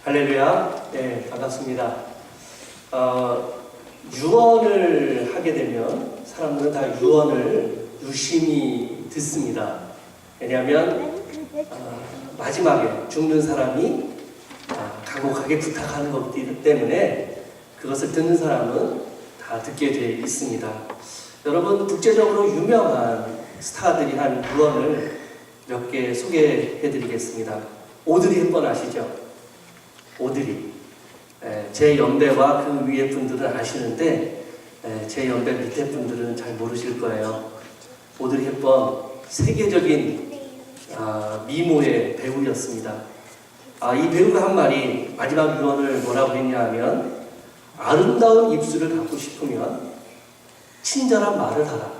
할렐루야. 네, 반갑습니다. 유언을 하게 되면 사람들은 다 유언을 유심히 듣습니다. 왜냐하면 마지막에 죽는 사람이 간곡하게 부탁하는 것이기 때문에 그것을 듣는 사람은 다 듣게 되어 있습니다. 여러분, 국제적으로 유명한 스타들이 한 유언을 몇 개 소개해 드리겠습니다. 오드리 헵번 아시죠? 오드리. 제 연배와 그 위에 분들은 아시는데 제 연배 밑에 분들은 잘 모르실 거예요. 오드리 헵번 세계적인 미모의 배우였습니다. 이 배우가 한 말이 마지막 유언을 뭐라고 했냐 하면, 아름다운 입술을 갖고 싶으면 친절한 말을 하라.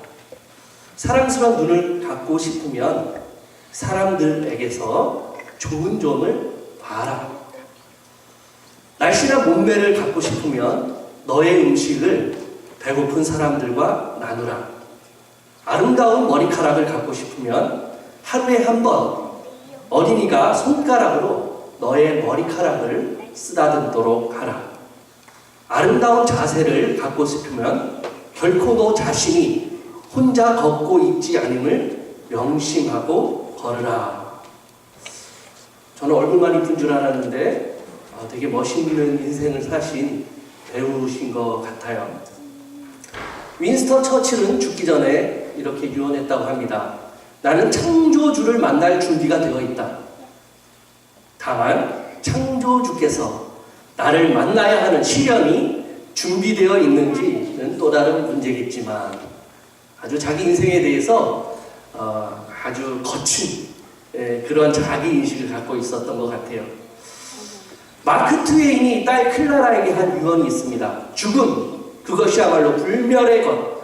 사랑스러운 눈을 갖고 싶으면 사람들에게서 좋은 점을 봐라. 날씬한 몸매를 갖고 싶으면 너의 음식을 배고픈 사람들과 나누라. 아름다운 머리카락을 갖고 싶으면 하루에 한 번 어린이가 손가락으로 너의 머리카락을 쓰다듬도록 하라. 아름다운 자세를 갖고 싶으면 결코 너 자신이 혼자 걷고 있지 않음을 명심하고 걸으라. 저는 얼굴만 이쁜 줄 알았는데 되게 멋있는 인생을 사신 배우신 것 같아요. 윈스턴 처칠은 죽기 전에 이렇게 유언했다고 합니다. 나는 창조주를 만날 준비가 되어 있다. 다만 창조주께서 나를 만나야 하는 시련이 준비되어 있는지는 또 다른 문제겠지만, 아주 자기 인생에 대해서 아주 거친 그런 자기인식을 갖고 있었던 것 같아요. 마크 트웨인이 딸 클라라에게 한 유언이 있습니다. 죽음, 그것이야말로 불멸의 것.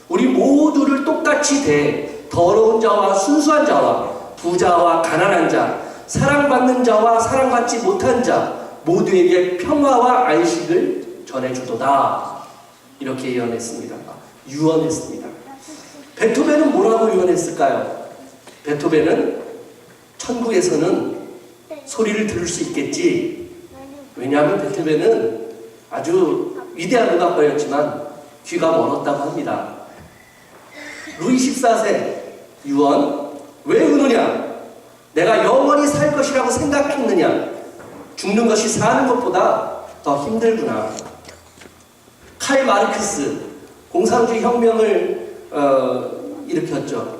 우리 모두를 똑같이 대해 더러운 자와 순수한 자와 부자와 가난한 자, 사랑받는 자와 사랑받지 못한 자 모두에게 평화와 안식을 전해주도다. 이렇게 유언했습니다. 베토벤은 뭐라고 유언했을까요? 베토벤은 천국에서는 소리를 들을 수 있겠지. 왜냐하면 베토벤은 아주 위대한 음악가였지만 귀가 멀었다고 합니다. 루이 14세 유언, 왜 우느냐? 내가 영원히 살 것이라고 생각했느냐? 죽는 것이 사는 것보다 더 힘들구나. 칼 마르크스, 공산주의 혁명을 일으켰죠.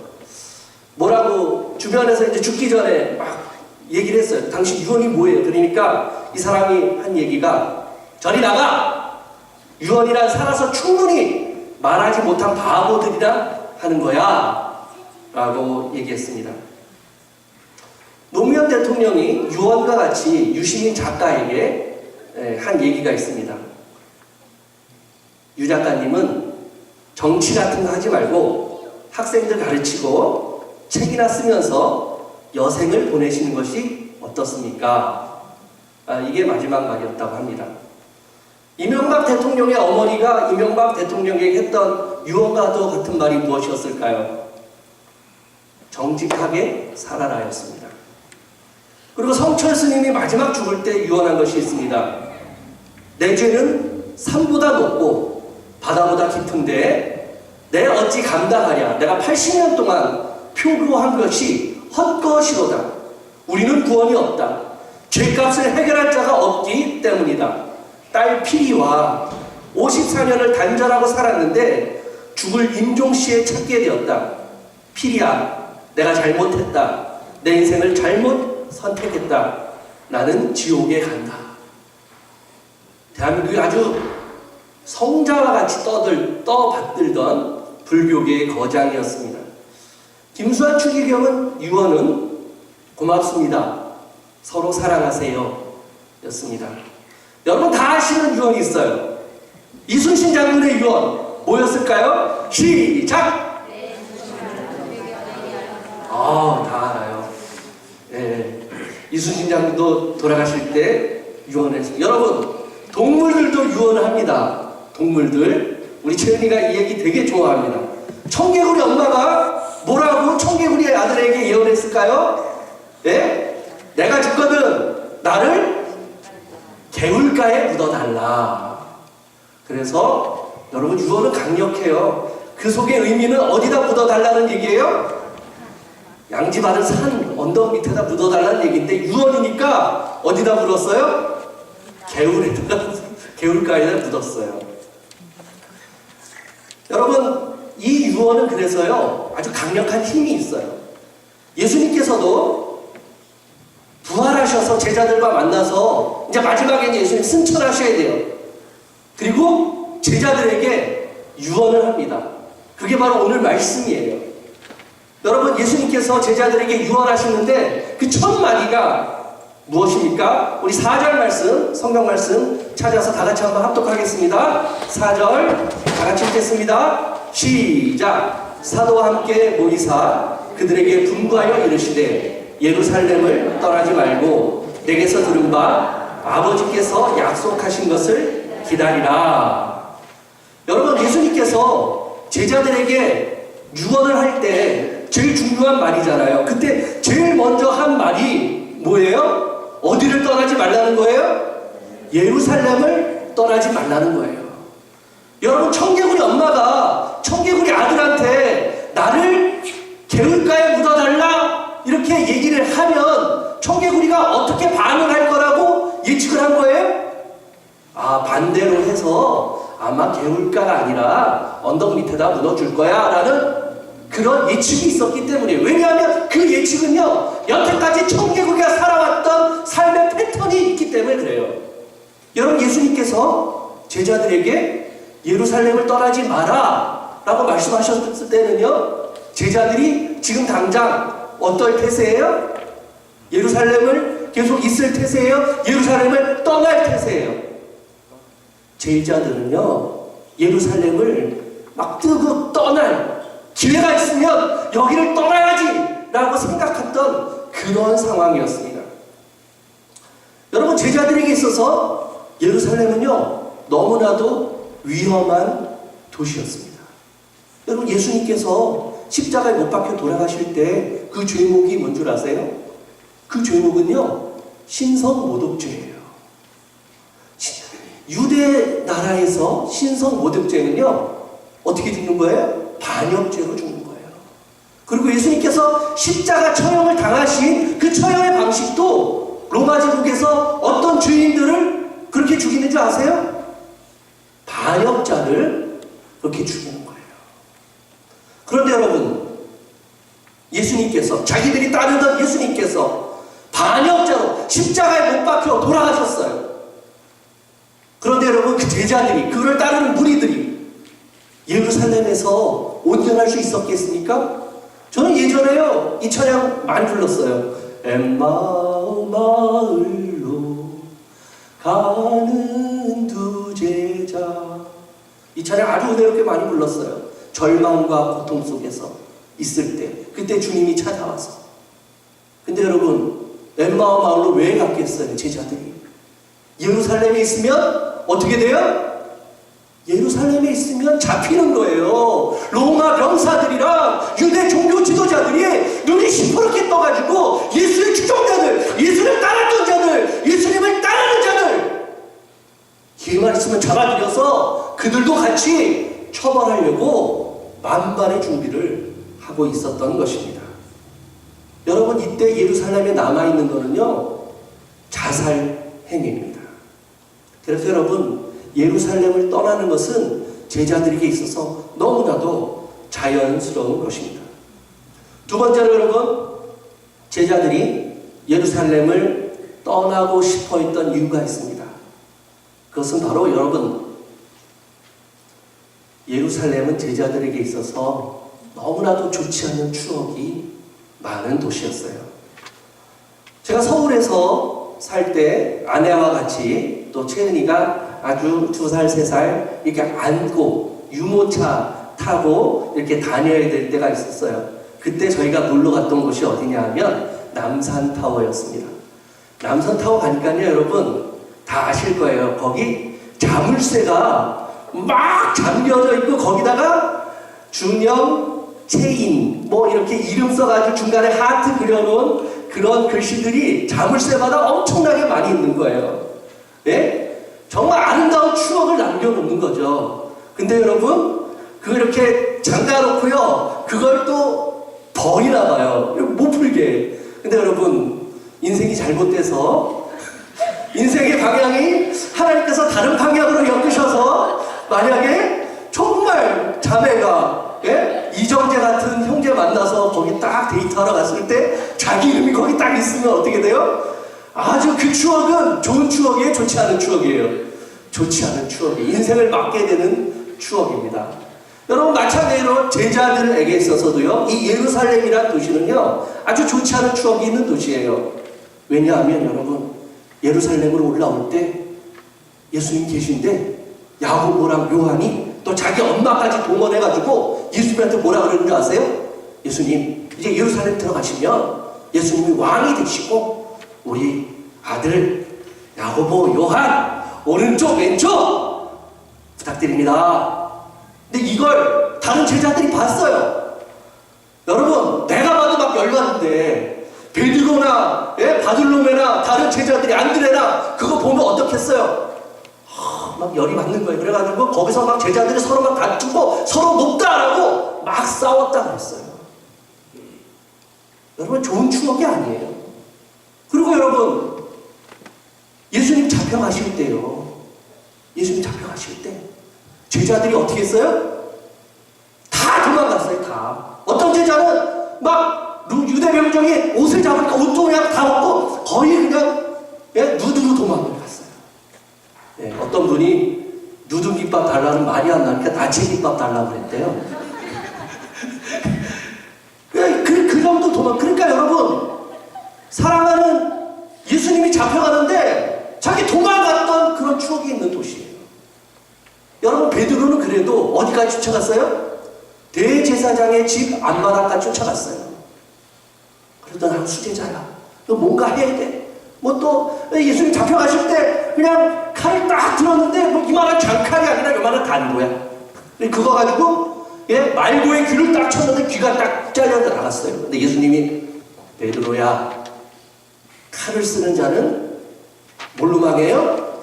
뭐라고 주변에서 이제 죽기 전에 막 얘기를 했어요. 당신 유언이 뭐예요? 그러니까 이 사람이 한 얘기가, 저리 나가! 유언이란 살아서 충분히 말하지 못한 바보들이라 하는 거야 라고 얘기했습니다. 노무현 대통령이 유언과 같이 유시민 작가에게 한 얘기가 있습니다. 유 작가님은 정치 같은 거 하지 말고 학생들 가르치고 책이나 쓰면서 여생을 보내시는 것이 어떻습니까? 이게 마지막 말이었다고 합니다. 이명박 대통령의 어머니가 이명박 대통령에게 했던 유언과도 같은 말이 무엇이었을까요? 정직하게 살아라였습니다. 그리고 성철 스님이 마지막 죽을 때 유언한 것이 있습니다. 내 죄는 산보다 높고 바다보다 깊은데 내 어찌 감당하랴. 내가 80년 동안 표고한 것이 헛것이로다. 우리는 구원이 없다. 죄값을 해결할 자가 없기 때문이다. 딸 피리와 54년을 단절하고 살았는데 죽을 임종시에 찾게 되었다. 피리야, 내가 잘못했다. 내 인생을 잘못 선택했다. 나는 지옥에 간다. 대한민국이 아주 성자와 같이 떠받들던 불교계의 거장이었습니다. 김수환 추기경은 유언은 고맙습니다. 서로 사랑하세요 였습니다. 여러분 다 아시는 유언이 있어요. 이순신 장군의 유언 뭐였을까요? 시작! 다 알아요. 이순신 장군도 돌아가실 때 유언했습니다. 여러분, 동물들도 유언을 합니다. 동물들. 우리 채은이가 이 얘기 되게 좋아합니다. 청개구리 엄마가 뭐라고 청개구리의 아들에게 예언했을까요? 내가 죽거든 나를 개울가에 묻어달라. 그래서 여러분 유언은 강력해요. 그 속의 의미는 어디다 묻어달라는 얘기예요? 양지바른 산 언덕 밑에다 묻어달라는 얘기인데 유언이니까 어디다 묻었어요? 개울에다가 개울가에다 묻었어요. 여러분 이 유언은 그래서요 아주 강력한 힘이 있어요. 예수님께서도 부활하셔서 제자들과 만나서 이제 마지막에 예수님 승천하셔야 돼요. 그리고 제자들에게 유언을 합니다. 그게 바로 오늘 말씀이에요. 여러분 예수님께서 제자들에게 유언하시는데 그 첫 마디가 무엇입니까? 우리 4절 말씀, 성경 말씀 찾아서 다 같이 한번 합독하겠습니다. 4절 다 같이 읽겠습니다. 시작. 사도와 함께 모이사 그들에게 분부하여 이르시되 예루살렘을 떠나지 말고 내게서 들은 바 아버지께서 약속하신 것을 기다리라. 여러분 예수님께서 제자들에게 유언을 할 때 제일 중요한 말이잖아요. 그때 제일 먼저 한 말이 뭐예요? 어디를 떠나지 말라는 거예요? 예루살렘을 떠나지 말라는 거예요. 여러분 청개구리 엄마가 청개구리 아들한테 나를 개울가에 묻어달라 이렇게 얘기를 하면 청개구리가 어떻게 반응할 거라고 예측을 한 거예요? 아 반대로 해서 아마 개울가가 아니라 언덕 밑에다 묻어줄 거야 라는 그런 예측이 있었기 때문이에요. 왜냐하면 그 예측은요 여태까지 청개구리가 살아왔던 삶의 패턴이 있기 때문에 그래요. 여러분 예수님께서 제자들에게 예루살렘을 떠나지 마라 라고 말씀하셨을 때는요 제자들이 지금 당장 어떨 태세예요? 예루살렘을 계속 있을 태세예요? 예루살렘을 떠날 태세예요? 제자들은요 예루살렘을 막 뜨고 떠날 기회가 있으면 여기를 떠나야지 라고 생각했던 그런 상황이었습니다. 여러분 제자들에게 있어서 예루살렘은요 너무나도 위험한 도시였습니다. 여러분 예수님께서 십자가에 못 박혀 돌아가실 때 그 죄목이 뭔 줄 아세요? 그 죄목은요 신성모독죄예요. 유대 나라에서 신성모독죄는요 어떻게 죽는 거예요? 반역죄로 죽는 거예요. 그리고 예수님께서 십자가 처형을 당하신 그 처형의 방식도 로마 제국에서 어떤 죄인들을 그렇게 죽이는 줄 아세요? 반역자를 그렇게 죽이는 거예요. 그런데 여러분 예수님께서 자기들이 따르던 예수님께서 반역자로 십자가에 못 박혀 돌아가셨어요. 그런데 여러분 그 제자들이 그를 따르는 무리들이 예루살렘에서 온전할 수 있었겠습니까? 저는 예전에요 이 찬양 많이 불렀어요. 엠마오 마을로 가는 두 제자. 이 찬양 아주 은혜롭게 많이 불렀어요. 절망과 고통 속에서 있을 때 그때 주님이 찾아와서. 근데 여러분 엠마오 마을로 왜 갔겠어요? 제자들이 예루살렘에 있으면 어떻게 돼요? 예루살렘에 있으면 잡히는 거예요. 로마 병사들이랑 유대 종교 지도자들이 눈이 시퍼렇게 떠가지고 예수의 추종자들, 예수를 따랐던 자들, 예수님을 따르는 자들 기회만 있으면 잡아들여서 그들도 같이 처벌하려고 만반의 준비를 하고 있었던 것입니다. 여러분 이때 예루살렘에 남아있는 거는요 자살 행위입니다. 그래서 여러분 예루살렘을 떠나는 것은 제자들에게 있어서 너무나도 자연스러운 것입니다. 두 번째로 여러분 제자들이 예루살렘을 떠나고 싶어 했던 이유가 있습니다. 그것은 바로 여러분 예루살렘은 제자들에게 있어서 너무나도 좋지 않은 추억이 많은 도시였어요. 제가 서울에서 살 때 아내와 같이 또 채은이가 아주 2살, 3살 이렇게 안고 유모차 타고 이렇게 다녀야 될 때가 있었어요. 그때 저희가 놀러 갔던 곳이 어디냐 하면 남산타워였습니다. 남산타워 가니까요 여러분 다 아실 거예요. 거기 자물쇠가 막 잠겨져 있고 거기다가 준영, 체인 뭐 이렇게 이름 써가지고 중간에 하트 그려놓은 그런 글씨들이 자물쇠마다 엄청나게 많이 있는 거예요. 예? 정말 아름다운 추억을 남겨놓는 거죠. 근데 여러분, 그거 이렇게 잠가놓고요, 그걸 또 버리나 봐요. 못 풀게. 근데 여러분, 인생이 잘못돼서, 인생의 방향이 하나님께서 다른 방향으로 엮으셔서, 만약에 정말 자매가, 예? 이정재 같은 형제 만나서 거기 딱 데이트하러 갔을 때, 자기 이름이 거기 딱 있으면 어떻게 돼요? 아주 그 추억은 좋은 추억이에요? 좋지 않은 추억이에요? 좋지 않은 추억이에요. 인생을 맡게 되는 추억입니다. 여러분, 마찬가지로 제자들에게 있어서도요, 이 예루살렘이라는 도시는요, 아주 좋지 않은 추억이 있는 도시예요. 왜냐하면 여러분, 예루살렘으로 올라올 때 예수님 계신데 야고보랑 요한이 또 자기 엄마까지 동원해가지고 예수님한테 뭐라 그러는 줄 아세요? 예수님, 이제 예루살렘 들어가시면 예수님이 왕이 되시고 우리 아들 야고보, 요한 오른쪽 왼쪽 부탁드립니다. 근데 이걸 다른 제자들이 봤어요. 여러분, 내가 봐도 막 열받는데 베드로나 바들로메나 다른 제자들이 안드레나 그거 보면 어떻겠어요? 막 열이 받는 거예요. 그래가지고 거기서 막 제자들이 서로 막 다투고 서로 높다라고 막 싸웠다 그랬어요. 여러분, 좋은 추억이 아니에요. 그리고 여러분, 예수님 잡혀가실 때요, 예수님 잡혀가실 때 제자들이 어떻게 했어요? 다 도망갔어요. 다. 어떤 제자는 막 유대 병정이 옷을 잡으니까 옷도 그냥 다 벗고 거의 그냥 누드로 도망을 갔어요. 예, 어떤 분이 누드김밥 달라는 말이 안 나니까 나체김밥 달라고 그랬대요. 그 정도 도망. 그러니까 여러분, 사랑하는 예수님이 잡혀가는데 자기 도망갔던 그런 추억이 있는 도시예요. 여러분, 베드로는 그래도 어디까지 쫓아갔어요? 대제사장의 집 앞마당까지 쫓아갔어요. 그러더니 난 수제자야, 너 뭔가 해야 돼. 뭐 또 예수님 잡혀가실 때 그냥 칼을 딱 들었는데 뭐 이만한 장칼이 아니라 이만한 단도야. 그거 가지고 말고의 귀를 딱 쳤는데 귀가 딱 잘려 나갔어요. 근데 예수님이, 베드로야, 칼을 쓰는 자는 뭘로 망해요?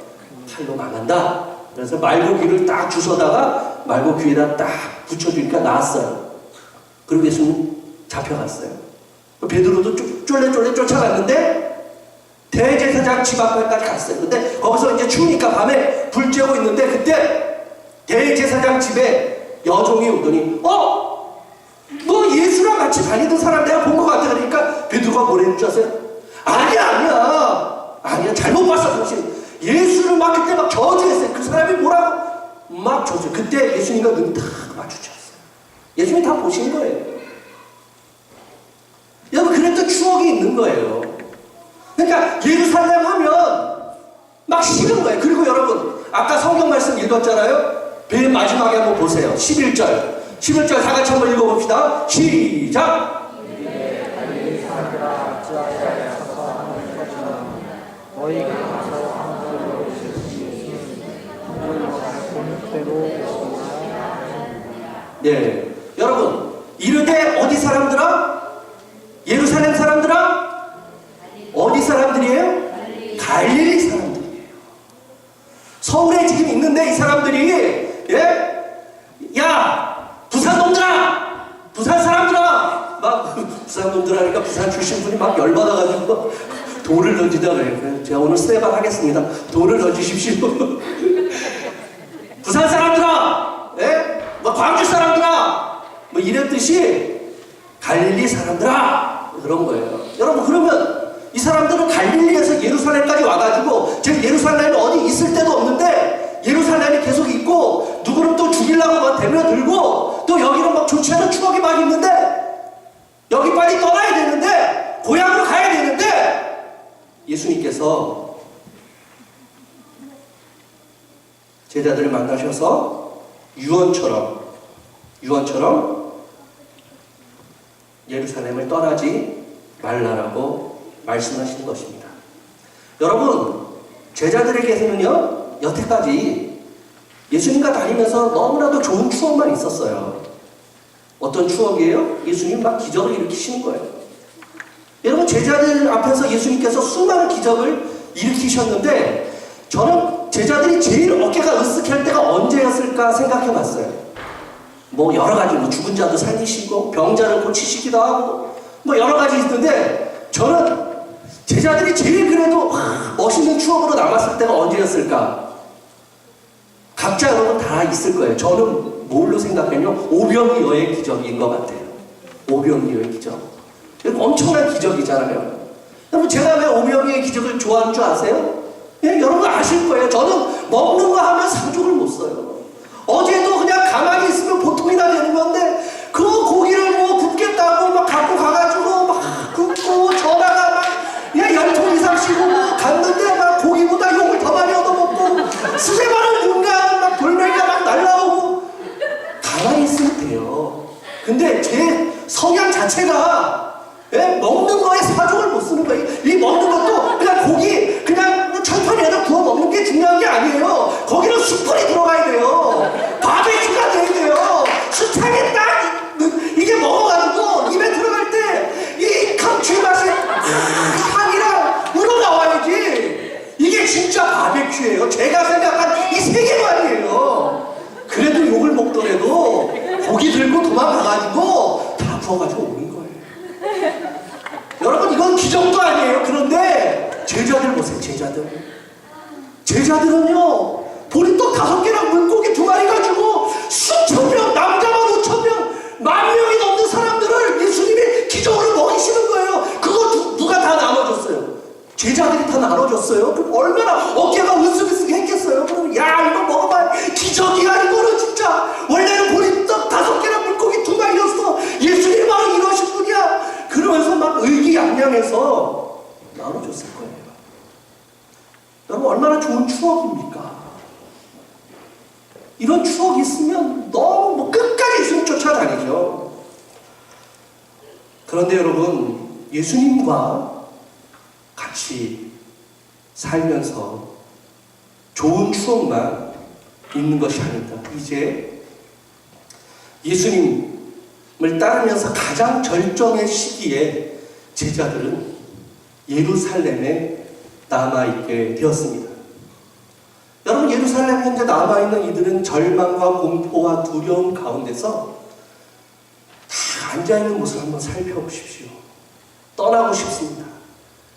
칼로 망한다. 그래서 말고 귀를 딱 주워다가 말고 귀에다 딱 붙여주니까 나았어요. 그리고 예수님 잡혀갔어요. 베드로도 쫄래쫄래 쫓아갔는데 대제사장 집 앞까지 갔어요. 근데 거기서 이제 추우니까 밤에 불 쬐고 있는데 그때 대제사장 집에 여종이 오더니 너 예수랑 같이 다니던 사람 내가 본 것 같아. 그러니까 베드로가 뭐라는 줄 아세요? 아니야 잘못 봤어 당신. 예수를 막 그때 막 저주했어요. 그 사람이 뭐라고 막 저주. 그때 예수님과 눈이 다 마주쳤어요. 예수님이 다 보신 거예요. 여러분, 그랬던 추억이 있는 거예요. 그러니까 예루살렘 하면 막 싫은 거예요. 그리고 여러분, 아까 성경 말씀 읽었잖아요. 맨 마지막에 한번 보세요. 11절 다 같이 한번 읽어봅시다. 시작! 네, 여러분, 이르되 어디 사람들아? 예루살렘 사람들아? 어디 사람들이에요? 갈릴리 사람들이에요. 서울에 지금 있는데 이 사람들이 야, 부산 놈들아, 부산 사람들아, 막 부산 놈들 하니까 부산 출신 분이 막 열받아가지고 돌을 던지다 그래요. 제가 오늘 스테반 하겠습니다. 돌을 던지십시오. 부산 사람들아, 뭐 광주 사람들아, 뭐 이랬듯이 갈릴리 사람들아, 그런 거예요. 여러분, 그러면 이 사람들은 갈릴리에서 예루살렘까지 와가지고, 지금 예루살렘에 어디 있을 데도 없는데 예루살렘이 계속 있고, 누구는 또 죽이려고 막 대면들고, 또 여기는 막 좋지 않은 추억이 막 있는데, 여기 빨리 떠나야 되는데, 고향으로 가야 되는데, 예수님께서 제자들을 만나셔서 유언처럼 예루살렘을 떠나지 말라라고 말씀하시는 것입니다. 여러분, 제자들에게서는요, 여태까지 예수님과 다니면서 너무나도 좋은 추억만 있었어요. 어떤 추억이에요? 예수님 막 기적을 일으키시는 거예요. 여러분, 제자들 앞에서 예수님께서 수많은 기적을 일으키셨는데 저는 제자들이 제일 어깨가 으쓱할 때가 언제였을까 생각해 봤어요. 뭐 여러 가지, 뭐 죽은 자도 살리시고 병자를 고치시기도 하고 뭐 여러 가지 있는데, 저는 제자들이 제일 그래도 멋있는 추억으로 남았을 때가 언제였을까? 각자 여러분 다 있을 거예요. 저는 뭘로 생각하면 오병이어의 기적인 것 같아요. 오병이어의 기적. 엄청난 기적이잖아요. 여러분, 제가 왜 오병이어의 기적을 좋아하는 줄 아세요? 예, 여러분 아실 거예요. 저는 먹는 거 하면 상족을 못 써요. 어제도 그냥 가만히 있으면 보통이나 되는 건데, 그 고기를 뭐 굽겠다고 막 갖고 가가지고 막 굽고 전화가 막 연통 이상 씌고 뭐 갔는데 막 고기보다 욕을 더 많이 얻어먹고 수세마는 인간 막 돌멩이가 막 날라오고. 가만히 있으면 돼요. 근데 제 성향 자체가, 예? 먹는 거에 사족을 못 쓰는 거예요. 이 먹는 것도 그냥 고기 그냥 철판에다 구워 먹는 게 중요한 게 아니에요. 거기는 숯불이 들어가야 돼요. 바베큐가 돼야 돼요. 수탕에 딱 이게 먹어가지고 입에 들어갈 때 이 감칠맛이 향이랑 우러나와야지. 이게 진짜 바베큐예요. 제가 생각한 이 세계관이에요. 그래도 욕을 먹더라도 고기 들고 도망가가지고 다 구워가지고 오는 거예요. 여러분, 이건 기적도 아니에요. 그런데 제자들 보세요. 제자들은요, 보리떡 5개랑 물고기 2마리 가지고 수천 명, 남자만 5,000명, 10,000명이 넘는 사람들을 예수님이 기적으로 먹이시는 거예요. 그거 누가 다 나눠줬어요? 제자들이 다 나눠줬어요. 그럼 얼마나 어깨가 으쓱으쓱 했겠어요? 그럼 야, 이거 먹어봐, 기적이야. 이거는 진짜 원래는 보리떡 5개랑 물고기 2마리였어. 예수님이 바로 이러신 분이야. 그러면서 막 의기양양해서 나눠줬을 거예요. 여러분, 얼마나 좋은 추억입니까? 이런 추억이 있으면 너무 뭐 끝까지 예수님 쫓아다니죠. 그런데 여러분, 예수님과 같이 살면서 좋은 추억만 있는 것이 아니다. 이제 예수님을 따르면서 가장 절정의 시기에 제자들은 예루살렘에 남아있게 되었습니다. 여러분, 예루살렘에 현재 남아있는 이들은 절망과 공포와 두려움 가운데서 다 앉아있는 모습을 한번 살펴보십시오. 떠나고 싶습니다.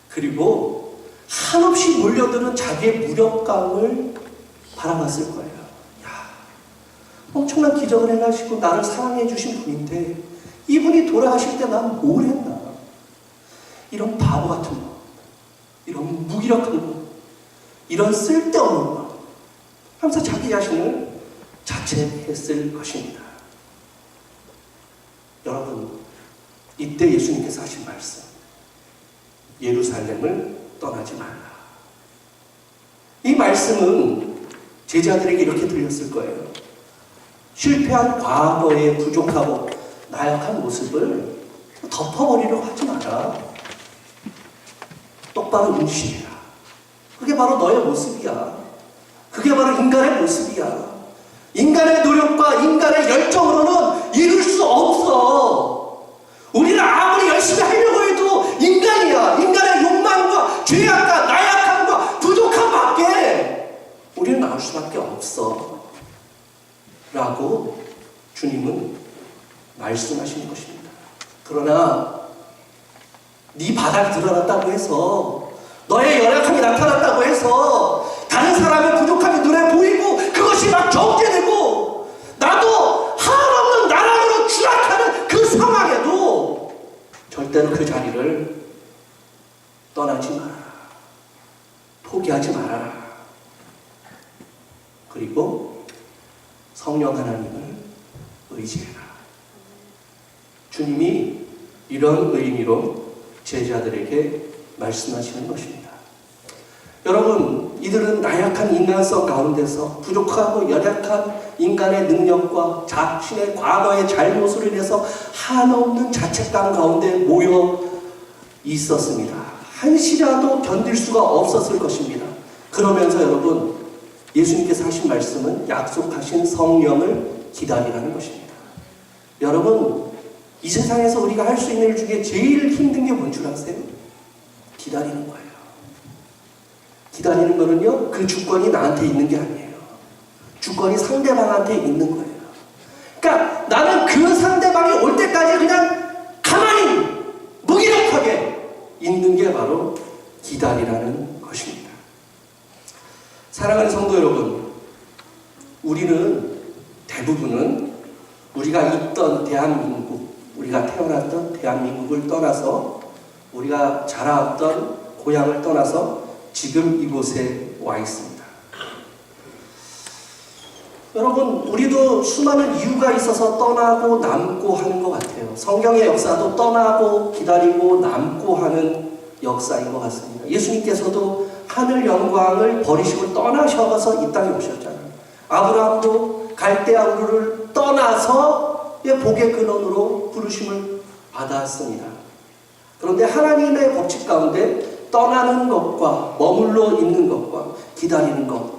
그리고 한없이 몰려드는 자기의 무력감을 바라봤을 거예요. 야, 엄청난 기적을 행하시고 나를 사랑해 주신 분인데 이분이 돌아가실 때 난 뭘 했나? 이런 바보 같은 거, 이런 무기력한 거, 이런 쓸데없는 거, 하면서 자기 자신을 자책했을 것입니다. 여러분, 이때 예수님께서 하신 말씀, 예루살렘을 떠나지 말라. 이 말씀은 제자들에게 이렇게 들렸을 거예요. 실패한 과거의 부족하고 나약한 모습을 덮어버리려고 하지 마라. 똑바로 응시해라. 그게 바로 너의 모습이야. 그게 바로 인간의 모습이야. 인간의 노력과 인간의 열정으로는 이룰 수 없어. 우리는 아무리 열심히 하려고 해도 인간이야. 인간의 욕망과 죄악과 나약함과 부족함밖에 우리는 나올 수밖에 없어. 라고 주님은 말씀하시는 것입니다. 그러나 네 바닥이 드러났다고 해서, 너의 연약함이 나타났다고 해서 다른 사람의 부족함이 눈에 보이고 그것이 막 경계되고 나도 한없는 나락으로 추락하는 그 상황에도 절대로 그 자리를 떠나지 말아라. 포기하지 말아라. 그리고 성령 하나님을 의지해라. 주님이 이런 의미로 제자들에게 말씀하시는 것입니다. 여러분, 이들은 나약한 인간성 가운데서 부족하고 연약한 인간의 능력과 자신의 과거의 잘못으로 인해서 한없는 자책감 가운데 모여 있었습니다. 한시라도 견딜 수가 없었을 것입니다. 그러면서 여러분, 예수님께서 하신 말씀은 약속하신 성령을 기다리라는 것입니다. 여러분, 이 세상에서 우리가 할 수 있는 일 중에 제일 힘든 게 뭔 줄 아세요? 기다리는 거예요. 기다리는 거는요, 그 주권이 나한테 있는 게 아니에요. 주권이 상대방한테 있는 거예요. 그러니까 나는 그 상대방이 올 때까지 그냥 가만히 무기력하게 있는 게 바로 기다리라는 것입니다. 사랑하는 성도 여러분, 우리는 대부분은 우리가 있던 대한민국, 우리가 태어났던 대한민국을 떠나서 우리가 자라왔던 고향을 떠나서 지금 이곳에 와 있습니다. 여러분, 우리도 수많은 이유가 있어서 떠나고 남고 하는 것 같아요. 성경의 역사도 떠나고 기다리고 남고 하는 역사인 것 같습니다. 예수님께서도 하늘 영광을 버리시고 떠나셔서 이 땅에 오셨잖아요. 아브라함도 갈대아 우르를 떠나서 복의 근원으로 부르심을 받았습니다. 그런데 하나님의 법칙 가운데 떠나는 것과 머물러 있는 것과 기다리는 것,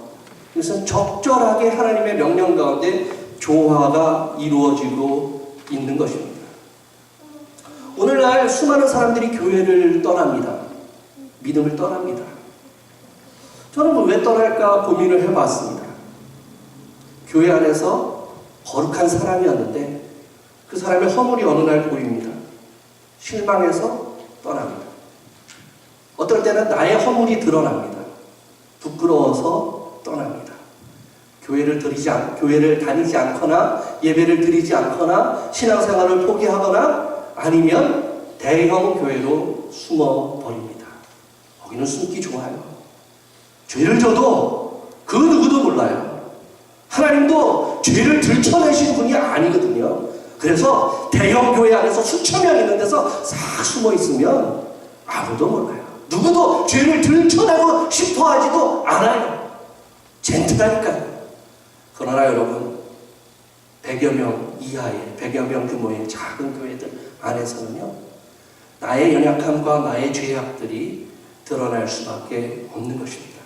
이것은 적절하게 하나님의 명령 가운데 조화가 이루어지고 있는 것입니다. 오늘날 수많은 사람들이 교회를 떠납니다. 믿음을 떠납니다. 저는 왜 떠날까 고민을 해봤습니다. 교회 안에서 거룩한 사람이었는데 그 사람의 허물이 어느 날 보입니다. 실망해서 떠납니다. 어떨 때는 나의 허물이 드러납니다. 부끄러워서 떠납니다. 교회를 다니지 않거나 예배를 드리지 않거나 신앙생활을 포기하거나 아니면 대형 교회로 숨어 버립니다. 거기는 숨기 좋아요. 죄를 져도 그 누구도 몰라요. 하나님도 죄를 들춰내신 분이 아니거든요. 그래서 대형 교회 안에서 수천 명 있는 데서 싹 숨어 있으면 아무도 몰라요. 누구도 죄를 들춰내고 싶어 하지도 않아요. 젠틀하니까요. 그러나 여러분, 100여 명 이하의 100여 명 규모의 작은 교회들 안에서는요, 나의 연약함과 나의 죄악들이 드러날 수밖에 없는 것입니다.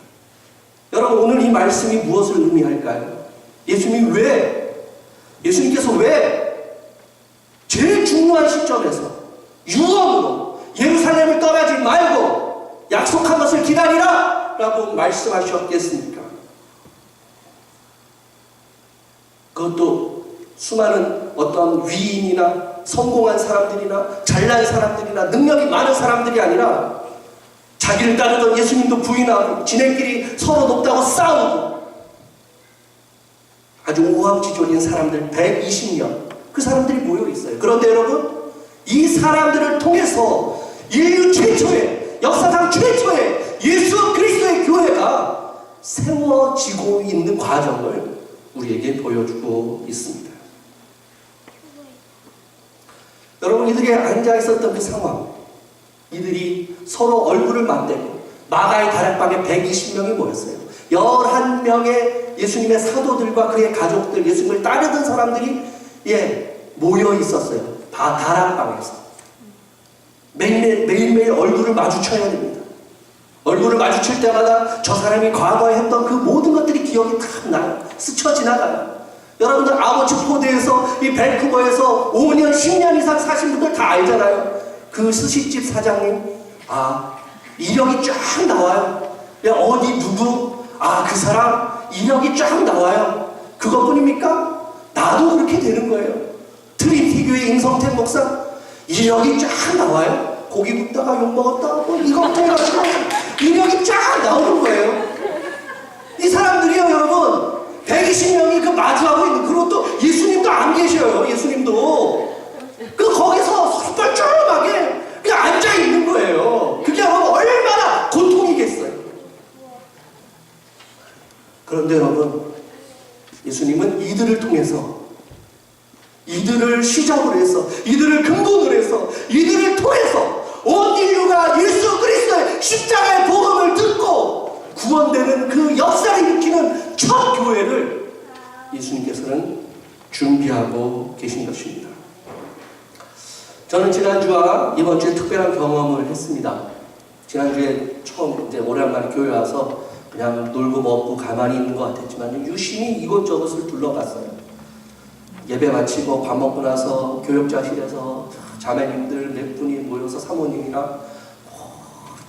여러분, 오늘 이 말씀이 무엇을 의미할까요? 예수님께서 왜 제일 중요한 시점에서 유언으로 예루살렘을 떠나지 말고 약속한 것을 기다리라 라고 말씀하셨겠습니까? 그것도 수많은 어떤 위인이나 성공한 사람들이나 잘난 사람들이나 능력이 많은 사람들이 아니라 자기를 따르던 예수님도 부인하고 지네끼리 서로 높다고 싸우고 아주 오합지졸인 사람들 120명, 그 사람들이 모여 있어요. 그런데 여러분, 이 사람들을 통해서 인류 최초의, 역사상 최초의 예수 그리스도의 교회가 세워지고 있는 과정을 우리에게 보여주고 있습니다. 여러분, 이들이 앉아 있었던 그 상황, 이들이 서로 얼굴을 맞대고 마가의 다락방에 120명이 모였어요. 11명의 예수님의 사도들과 그의 가족들, 예수님을 따르던 사람들이 모여 있었어요. 다락방에서. 매일매일 얼굴을 마주쳐야 됩니다. 얼굴을 마주칠 때마다 저 사람이 과거에 했던 그 모든 것들이 기억이 탁 나요. 스쳐 지나가요. 여러분들 아버츠포드에서 이 밴쿠버에서 5년, 10년 이상 사신 분들 다 알잖아요. 그 스시집 사장님, 이력이 쫙 나와요. 어디 누구, 그 사람 이력이 쫙 나와요. 그것뿐입니까? 나도 그렇게 되는 거예요. 트리니티 교회 임성택 목사 이력이 쫙 나와요. 고기 굽다가 욕먹었다, 이거부터 해가지고 이력이 쫙 나오는 거예요. 이 사람들이요, 여러분, 120명이 그 마주하고 있는, 그리고 또 예수님도 안 계셔요. 예수님도 거기서 뻘쭘하게 그냥 앉아 있는 거예요. 그게 얼마나 고통이겠어요. 그런데 여러분, 예수님은 이들을 통해서, 이들을 시작으로 해서, 이들을 근본으로 해서, 이들을 통해서 온 인류가 예수 그리스도의 십자가의 복음을 듣고 구원되는 그 역사를 일으키는 첫 교회를 예수님께서는 준비하고 계신 것입니다. 저는 지난주와 이번 주에 특별한 경험을 했습니다. 지난주에 처음 오랜만에 교회 와서 그냥 놀고 먹고 가만히 있는 것 같았지만 유심히 이곳저곳을 둘러봤어요. 예배 마치고 밥 먹고 나서 교역자실에서 자매님들 몇 분이 모여서 사모님이랑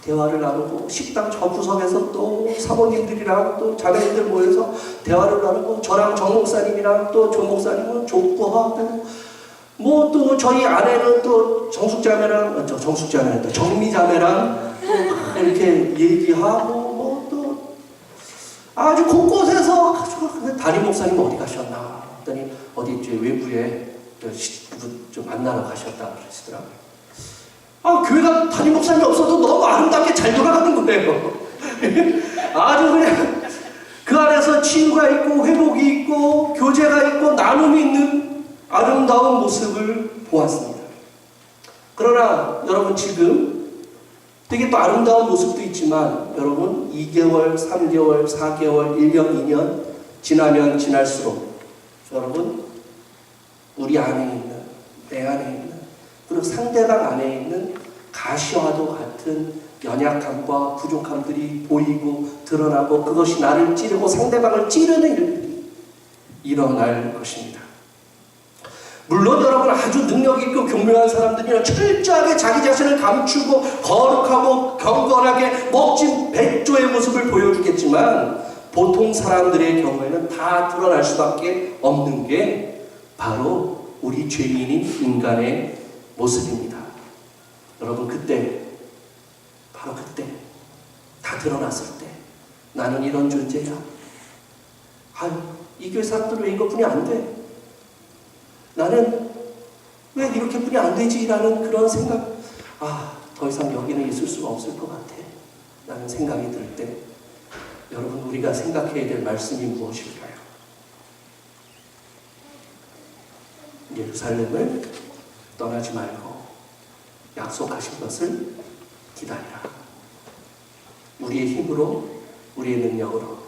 대화를 나누고 식당 저 구석에서 또 사모님들이랑 또 자매님들 모여서 대화를 나누고 저랑 정 목사님이랑 또 조 목사님은 족구하고 뭐 또 저희 아내는 또 정숙자매랑 정숙자매는 또 정미자매랑 또 이렇게 얘기하고 뭐 또 아주 곳곳에서 아주 담임 목사님 어디 가셨나 했더니 어디 이제 외부에 좀 만나러 가셨다 그러시더라고요. 아, 교회가 담임 목사님이 없어도 너무 아름답게 잘 돌아가는 거예요. 아주 그냥 그 안에서 치유가 있고 회복이 있고 교제가 있고 나눔이 있는 아름다운 모습을 보았습니다. 그러나 여러분 지금 되게 또 아름다운 모습도 있지만 여러분 2개월, 3개월, 4개월, 1년, 2년 지나면 지날수록 여러분 우리 안에 있는 내 안에 있는 그리고 상대방 안에 있는 가시와도 같은 연약함과 부족함들이 보이고 드러나고 그것이 나를 찌르고 상대방을 찌르는 일들이 일어날 것입니다. 물론 여러분 아주 능력 있고 교묘한 사람들이나 철저하게 자기 자신을 감추고 거룩하고 경건하게 멋진 백조의 모습을 보여주겠지만 보통 사람들의 경우에는 다 드러날 수밖에 없는 게 바로 우리 죄인인 인간의 모습입니다. 여러분 그때 바로 그때 다 드러났을 때 나는 이런 존재야. 아유 이 교회 사람들은 왜 이것뿐이 안 돼? 나는 왜 이렇게뿐이 안 되지? 라는 그런 생각, 더 이상 여기는 있을 수가 없을 것 같아 라는 생각이 들 때 여러분 우리가 생각해야 될 말씀이 무엇일까요? 예루살렘을 떠나지 말고 약속하신 것을 기다리라. 우리의 힘으로, 우리의 능력으로,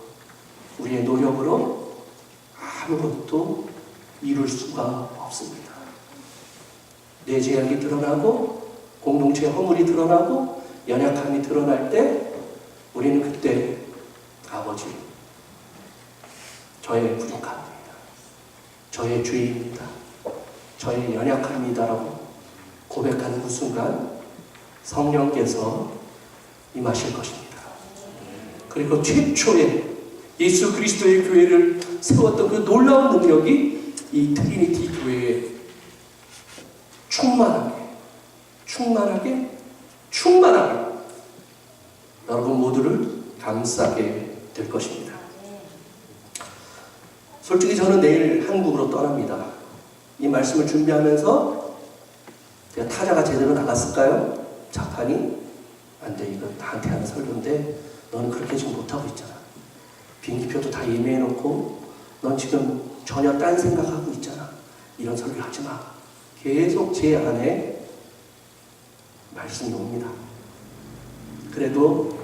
우리의 노력으로 아무것도 이룰 수가 없습니다. 내 죄악이 드러나고 공동체의 허물이 드러나고 연약함이 드러날 때 우리는 그때 아버지 저의 부족함입니다. 저의 죄입니다. 저의 연약함이다라고 고백하는 그 순간 성령께서 임하실 것입니다. 그리고 최초의 예수 그리스도의 교회를 세웠던 그 놀라운 능력이 이 트리니티 교회에 충만하게 여러분 모두를 감싸게 될 것입니다. 솔직히 저는 내일 한국으로 떠납니다. 이 말씀을 준비하면서 제가 타자가 제대로 나갔을까요? 자판이 안 돼. 이거 나한테 하는 설교인데 너는 그렇게 지금 못하고 있잖아. 비행기표도 다 예매해놓고 넌 지금 전혀 딴 생각하고 있잖아. 이런 설교 하지 마. 계속 제 안에 말씀이 옵니다. 그래도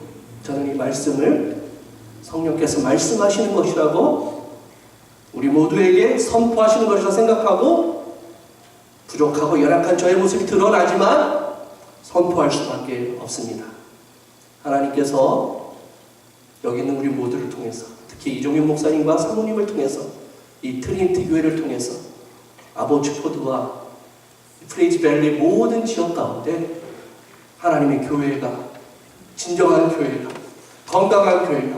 저는 이 말씀을 성령께서 말씀하시는 것이라고 우리 모두에게 선포하시는 것이라 생각하고 부족하고 연약한 저의 모습이 드러나지만 선포할 수밖에 없습니다. 하나님께서 여기 있는 우리 모두를 통해서 특히 이종윤 목사님과 사모님을 통해서 이 트리니티 교회를 통해서 아보츠포드와 프레이즈밸리 모든 지역 가운데 하나님의 교회가 진정한 교회가 건강한 교회가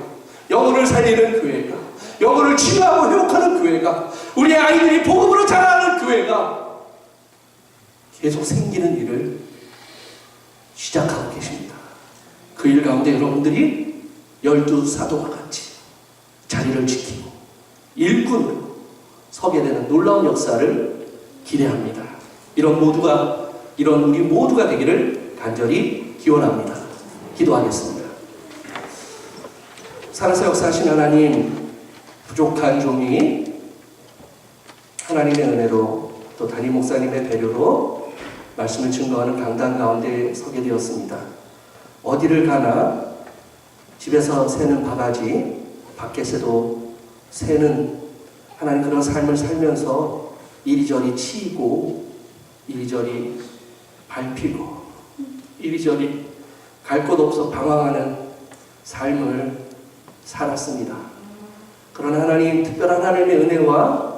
영혼을 살리는 교회가 영혼을 치유하고 회복하는 교회가 우리 아이들이 복음으로 자라는 교회가 계속 생기는 일을 시작하고 계십니다. 그 일 가운데 여러분들이 12사도와 같이 자리를 지키고 일꾼으로 서게 되는 놀라운 역사를 기대합니다. 이런 우리 모두가 되기를 간절히 기원합니다. 기도하겠습니다. 살아서 역사하신 하나님, 부족한 종이 하나님의 은혜로 또 담임 목사님의 배려로 말씀을 증거하는 강단 가운데 서게 되었습니다. 어디를 가나 집에서 새는 바가지, 밖에서도 새는 하나님 그런 삶을 살면서 이리저리 치이고 이리저리 밟히고 이리저리 갈 곳 없어 방황하는 삶을 살았습니다. 그러나 하나님, 특별한 하나님의 은혜와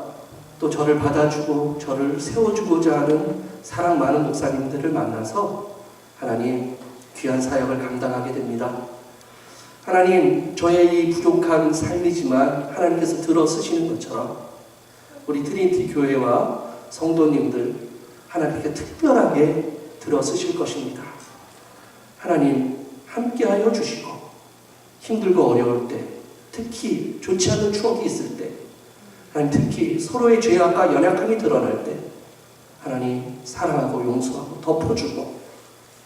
또 저를 받아주고 저를 세워주고자 하는 사랑 많은 목사님들을 만나서 하나님 귀한 사역을 감당하게 됩니다. 하나님, 저의 이 부족한 삶이지만 하나님께서 들어 쓰시는 것처럼 우리 트리니티 교회와 성도님들 하나님께 특별하게 들어 쓰실 것입니다. 하나님 함께하여 주시고 힘들고 어려울 때, 특히 좋지 않은 추억이 있을 때, 하나님 특히 서로의 죄악과 연약함이 드러날 때 하나님 사랑하고 용서하고 덮어주고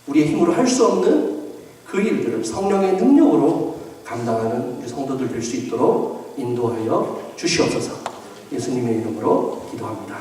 우리의 힘으로 할 수 없는 그 일들을 성령의 능력으로 감당하는 우리 성도들 될 수 있도록 인도하여 주시옵소서. 예수님의 이름으로 기도합니다.